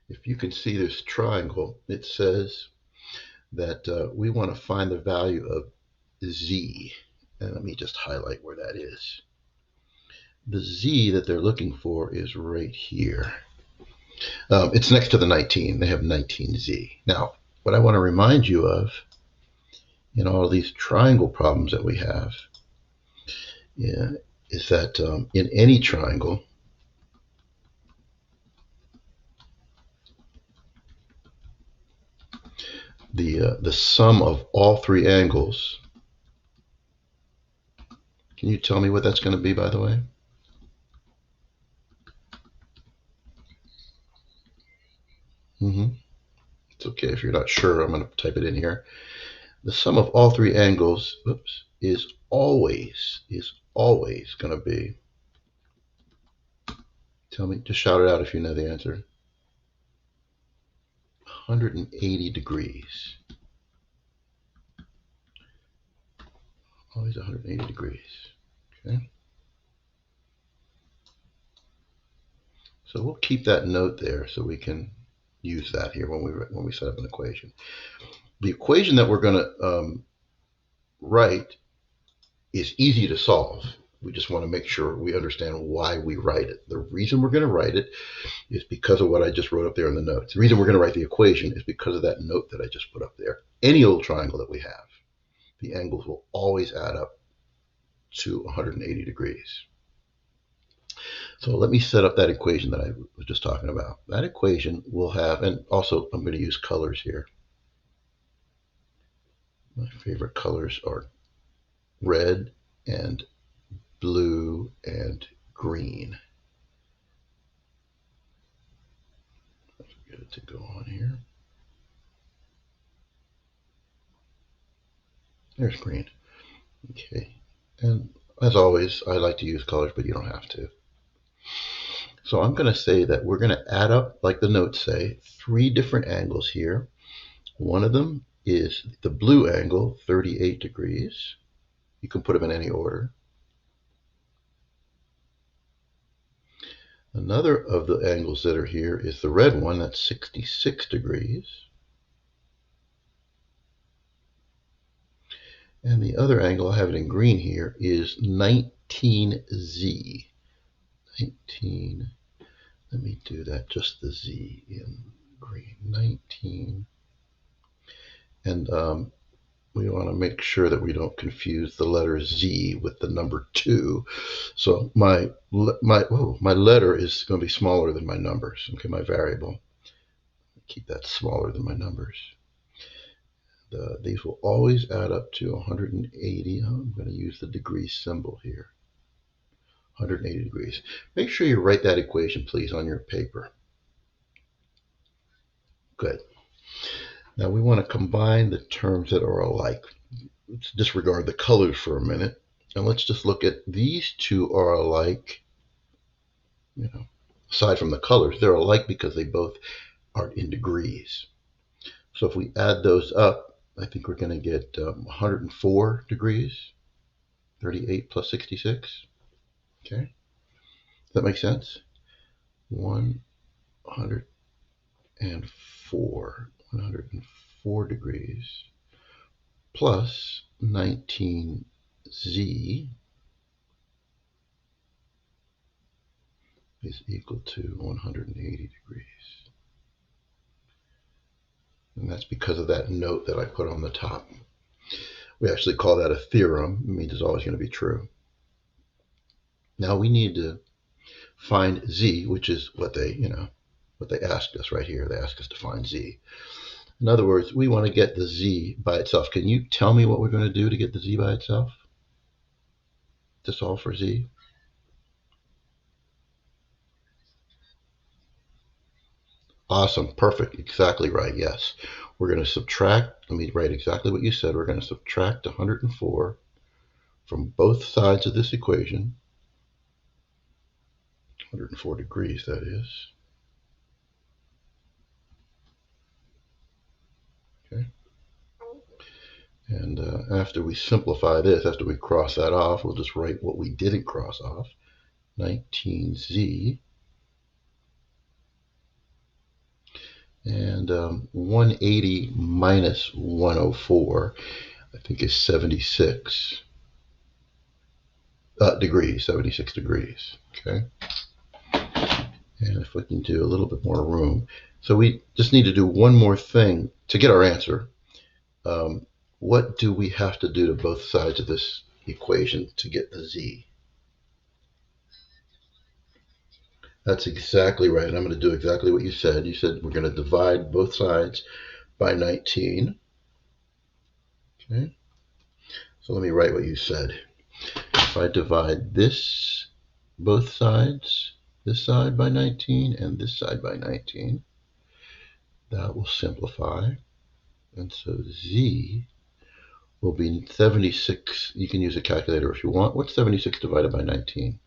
if you can see this triangle, it says that we want to find the value of z. And let me just highlight where that is. The z that they're looking for is right here. It's next to the 19. They have 19z. Now, what I want to remind you of in all these triangle problems that we have, yeah, is that in any triangle, the sum of all three angles. Can you tell me what that's going to be, by the way? It's okay if you're not sure. I'm going to type it in here. The sum of all three angles, is always going to be. Tell me, just shout it out if you know the answer. 180 degrees. Always 180 degrees. Okay. So we'll keep that note there so we can use that here when we set up an equation. The equation that we're going to write is easy to solve. We just want to make sure we understand why we write it. The reason we're going to write it is because of what I just wrote up there in the notes. The reason we're going to write the equation is because of that note that I just put up there. Any old triangle that we have, the angles will always add up to 180 degrees. So let me set up that equation that I was just talking about. That equation will have, and also I'm going to use colors here. My favorite colors are red and blue and green. Let's get it to go on here. There's green. Okay. And as always, I like to use colors, but you don't have to. So I'm going to say that we're going to add up, like the notes say, three different angles here. One of them is the blue angle, 38 degrees. You can put them in any order. Another of the angles that are here is the red one, that's 66 degrees. And the other angle, I have it in green here, is 19z. 19, let me do that, just the z in green, 19. And we want to make sure that we don't confuse the letter Z with the number 2. So my letter is going to be smaller than my numbers. Okay, my variable. Keep that smaller than my numbers. These will always add up to 180. I'm going to use the degree symbol here. 180 degrees. Make sure you write that equation, please, on your paper. Good. Now we want to combine the terms that are alike. Let's disregard the colors for a minute, and let's just look at these two are alike. Aside from the colors, they're alike because they both are in degrees. So if we add those up, I think we're going to get 104 degrees, 38 plus 66. Okay, does that make sense? 104 degrees plus 19z is equal to 180 degrees. And that's because of that note that I put on the top. We actually call that a theorem. It means it's always going to be true. Now we need to find z, which is what they asked us right here. They asked us to find z. In other words, we want to get the z by itself. Can you tell me what we're going to do to get the z by itself? To solve for z? Awesome, perfect, exactly right, yes. We're going to subtract, let me write exactly what you said. We're going to subtract 104 from both sides of this equation. 104 degrees, that is. Okay. And after we simplify this, after we cross that off, we'll just write what we didn't cross off. 19z And 180 minus 104, I think, is 76 degrees, 76 degrees. Okay. And if we can do a little bit more room. So we just need to do one more thing to get our answer. What do we have to do to both sides of this equation to get the z? That's exactly right. And I'm going to do exactly what you said. You said we're going to divide both sides by 19. Okay. So let me write what you said. If I divide both sides, this side by 19 and this side by 19, that will simplify. And so z will be 76. You can use a calculator if you want. What's 76 divided by 19?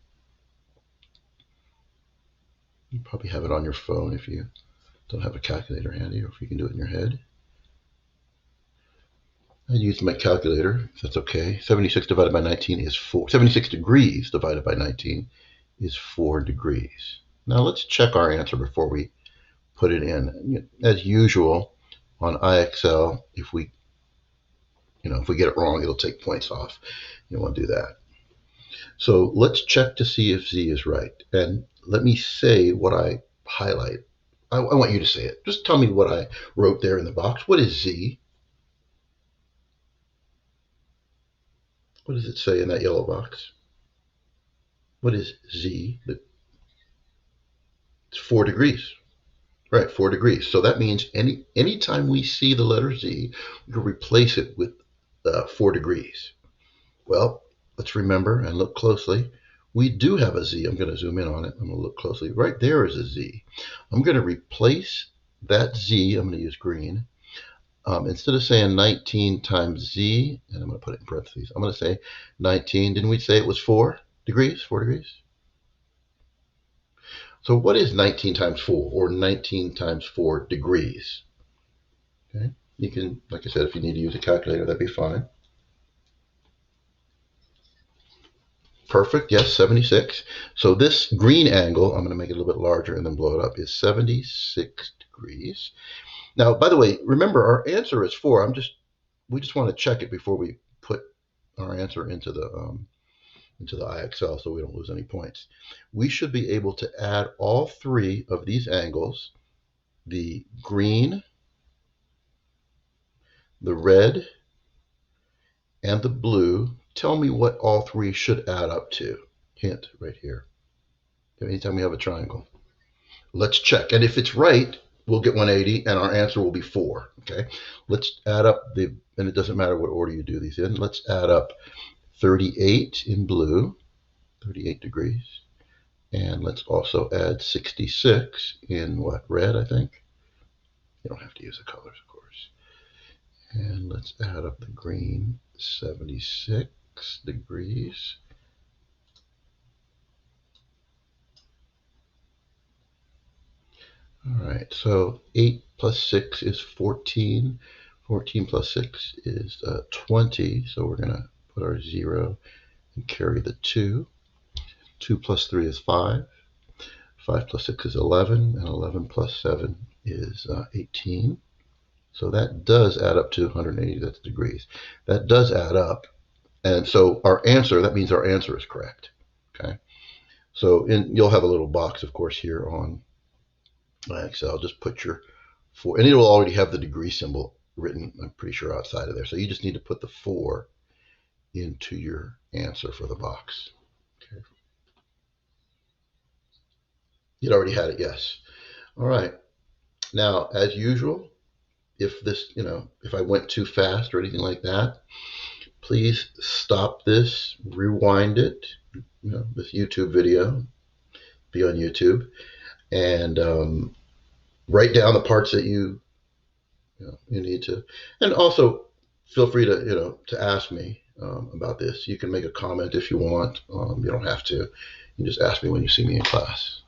You probably have it on your phone if you don't have a calculator handy, or if you can do it in your head. I use my calculator, if that's okay. 76 divided by 19 is 4. 76 degrees divided by 19 is 4 degrees. Now let's check our answer before we put it in. As usual on IXL, if we get it wrong, it'll take points off. You don't want to do that. So let's check to see if z is right. And let me say what I highlight. I want you to say it. Just tell me what I wrote there in the box. What is z? What does it say in that yellow box? What is z? It's 4 degrees. Right, 4 degrees. So that means anytime we see the letter z, we can replace it with 4 degrees. Well, let's remember and look closely. We do have a z. I'm going to zoom in on it. I'm going to look closely. Right there is a z. I'm going to replace that z. I'm going to use green. Instead of saying 19 times z, and I'm going to put it in parentheses, I'm going to say 19. Didn't we say it was 4 degrees? 4 degrees? So what is 19 times 4, or 19 times 4 degrees? Okay. You can, like I said, if you need to use a calculator, that'd be fine. Perfect, yes, 76. So this green angle, I'm going to make it a little bit larger and then blow it up, is 76 degrees. Now, by the way, remember our answer is 4. We just want to check it before we put our answer into the IXL so we don't lose any points. We should be able to add all 3 of these angles, the green, the red, and the blue. Tell me what all 3 should add up to. Hint right here. Anytime we have a triangle. Let's check. And if it's right, we'll get 180 and our answer will be 4. Okay. Let's add up and it doesn't matter what order you do these in. Let's add up 38 in blue, 38 degrees. And let's also add 66 in what? Red, I think. You don't have to use the colors, of course. And let's add up the green, 76 degrees. All right, so 8 plus 6 is 14. 14 plus 6 is 20. So we're going to put our 0 and carry the 2. 2 plus 3 is 5. 5 plus 6 is 11. And 11 plus 7 is 18. So that does add up to 180. That's degrees. That does add up. And so our answer, that means our answer is correct. Okay. So you'll have a little box, of course, here on Excel. Just put your 4, and it will already have the degree symbol written, I'm pretty sure, outside of there. So you just need to put the 4 into your answer for the box. Okay. You'd already had it, yes. All right. Now, as usual, if I went too fast or anything like that, please stop this, rewind it, this YouTube video, be on YouTube, and write down the parts that you need to, and also feel free to ask me about this. You can make a comment if you want. You don't have to. You just ask me when you see me in class.